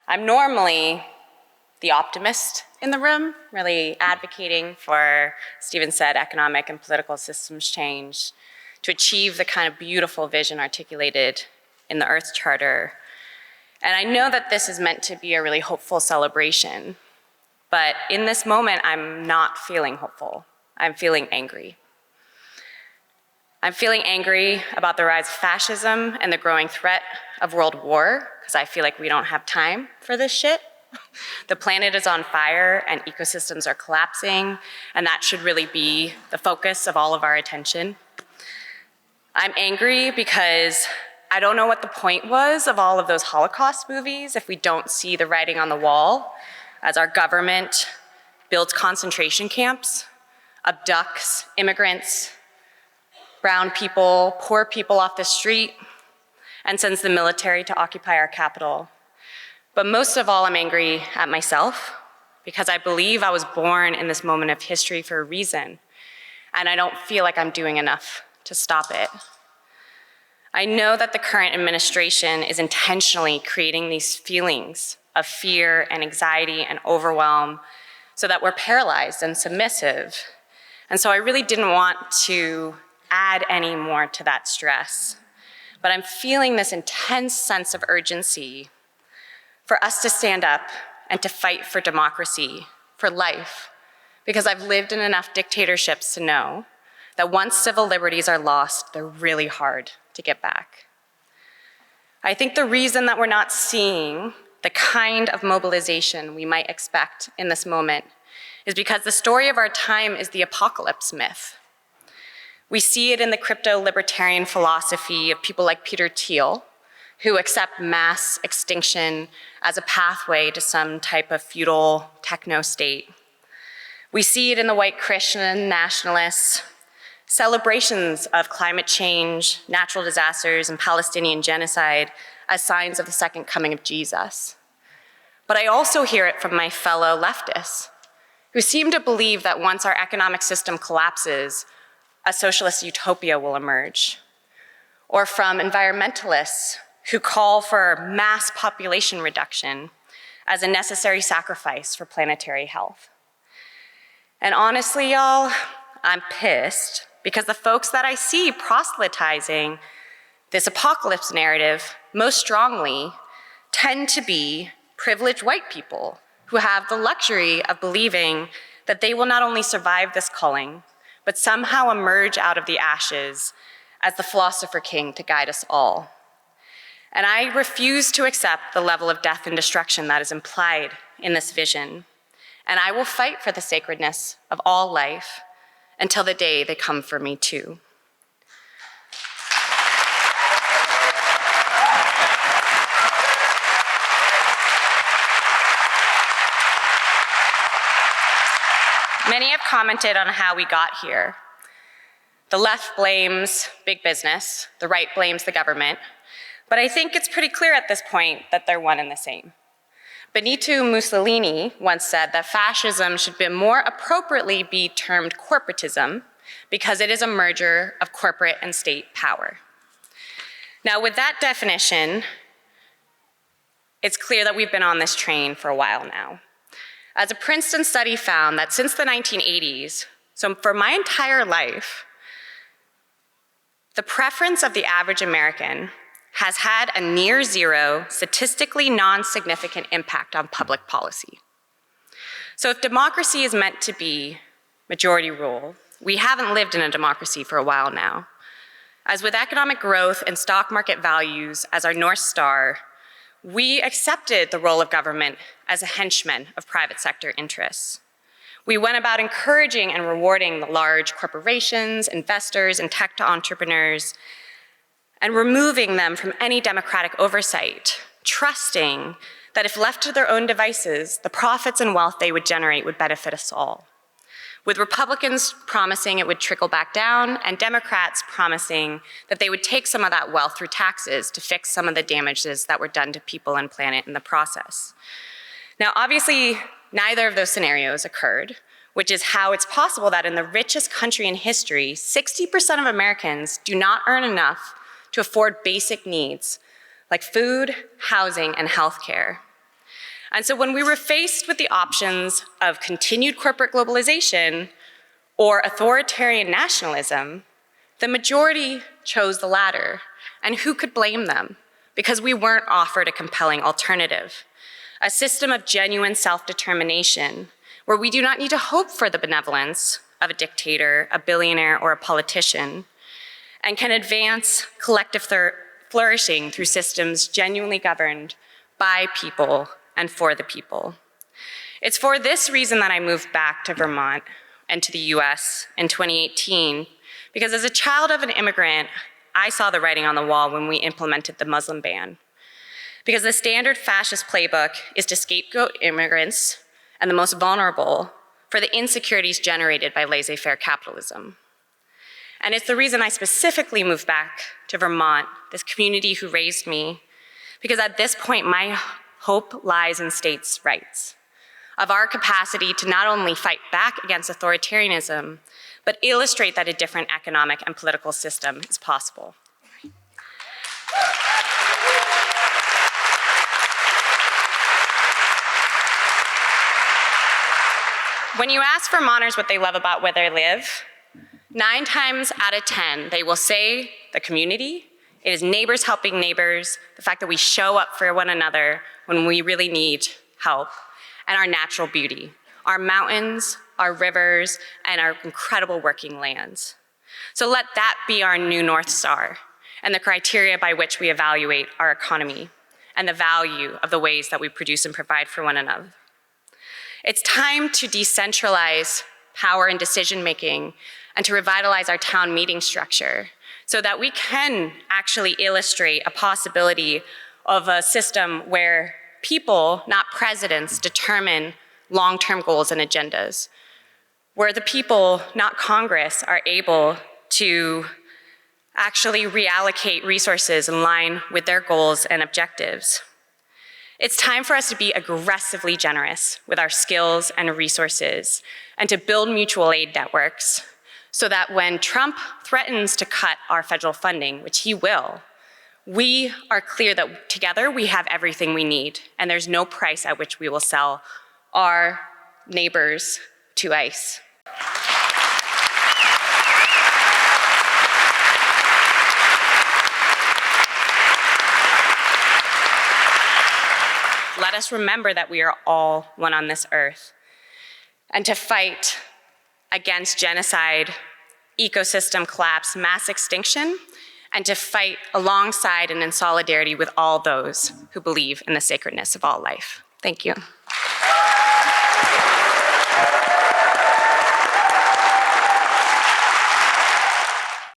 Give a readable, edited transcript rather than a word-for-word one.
I'm normally the optimist in the room, really advocating for, Stephen said, economic and political systems change to achieve the kind of beautiful vision articulated in the Earth Charter. And I know that this is meant to be a really hopeful celebration, but in this moment, I'm not feeling hopeful. I'm feeling angry. I'm feeling angry about the rise of fascism and the growing threat of world war, because I feel like we don't have time for this shit. The planet is on fire and ecosystems are collapsing, and that should really be the focus of all of our attention. I'm angry because I don't know what the point was of all of those Holocaust movies if we don't see the writing on the wall as our government builds concentration camps, abducts immigrants, brown people, poor people off the street, and sends the military to occupy our capital. But most of all, I'm angry at myself because I believe I was born in this moment of history for a reason, and I don't feel like I'm doing enough to stop it. I know that the current administration is intentionally creating these feelings of fear and anxiety and overwhelm so that we're paralyzed and submissive. And so I really didn't want to add any more to that stress. But I'm feeling this intense sense of urgency for us to stand up and to fight for democracy, for life, because I've lived in enough dictatorships to know that once civil liberties are lost, they're really hard to get back. I think the reason that we're not seeing the kind of mobilization we might expect in this moment is because the story of our time is the apocalypse myth. We see it in the crypto-libertarian philosophy of people like Peter Thiel, who accept mass extinction as a pathway to some type of feudal techno-state. We see it in the white Christian nationalists, celebrations of climate change, natural disasters, and Palestinian genocide as signs of the second coming of Jesus. But I also hear it from my fellow leftists, who seem to believe that once our economic system collapses, a socialist utopia will emerge. Or from environmentalists who call for mass population reduction as a necessary sacrifice for planetary health. And honestly, y'all, I'm pissed because the folks that I see proselytizing this apocalypse narrative most strongly tend to be privileged white people who have the luxury of believing that they will not only survive this culling, but somehow emerge out of the ashes as the philosopher king to guide us all. And I refuse to accept the level of death and destruction that is implied in this vision. And I will fight for the sacredness of all life until the day they come for me too. Many have commented on how we got here. The left blames big business, the right blames the government, but I think it's pretty clear at this point that they're one and the same. Benito Mussolini once said that fascism should more appropriately be termed corporatism because it is a merger of corporate and state power. Now, with that definition, it's clear that we've been on this train for a while now. As a Princeton study found that since the 1980s, so for my entire life, the preference of the average American has had a near zero, statistically non-significant impact on public policy. So if democracy is meant to be majority rule, we haven't lived in a democracy for a while now. As with economic growth and stock market values as our North Star, we accepted the role of government as a henchman of private sector interests. We went about encouraging and rewarding the large corporations, investors, and tech entrepreneurs, and removing them from any democratic oversight, trusting that if left to their own devices, the profits and wealth they would generate would benefit us all. With Republicans promising it would trickle back down, and Democrats promising that they would take some of that wealth through taxes to fix some of the damages that were done to people and planet in the process. Now, obviously, neither of those scenarios occurred, which is how it's possible that in the richest country in history, 60% of Americans do not earn enough to afford basic needs like food, housing, and healthcare. And so when we were faced with the options of continued corporate globalization or authoritarian nationalism, the majority chose the latter. And who could blame them? Because we weren't offered a compelling alternative, a system of genuine self-determination where we do not need to hope for the benevolence of a dictator, a billionaire, or a politician, and can advance collective flourishing through systems genuinely governed by people and for the people. It's for this reason that I moved back to Vermont and to the US in 2018, because as a child of an immigrant, I saw the writing on the wall when we implemented the Muslim ban. Because the standard fascist playbook is to scapegoat immigrants and the most vulnerable for the insecurities generated by laissez-faire capitalism. And it's the reason I specifically moved back to Vermont, this community who raised me, because at this point, my hope lies in states' rights, of our capacity to not only fight back against authoritarianism, but illustrate that a different economic and political system is possible. When you ask Vermonters what they love about where they live, 9 times out of 10, they will say the community. It is neighbors helping neighbors, the fact that we show up for one another when we really need help, and our natural beauty, our mountains, our rivers, and our incredible working lands. So let that be our new North Star and the criteria by which we evaluate our economy and the value of the ways that we produce and provide for one another. It's time to decentralize power and decision-making and to revitalize our town meeting structure so that we can actually illustrate a possibility of a system where people, not presidents, determine long-term goals and agendas, where the people, not Congress, are able to actually reallocate resources in line with their goals and objectives. It's time for us to be aggressively generous with our skills and resources and to build mutual aid networks so that when Trump threatens to cut our federal funding, which he will, we are clear that together we have everything we need and there's no price at which we will sell our neighbors to ICE. Let us remember that we are all one on this earth, and to fight against genocide, ecosystem collapse, mass extinction, and to fight alongside and in solidarity with all those who believe in the sacredness of all life. Thank you.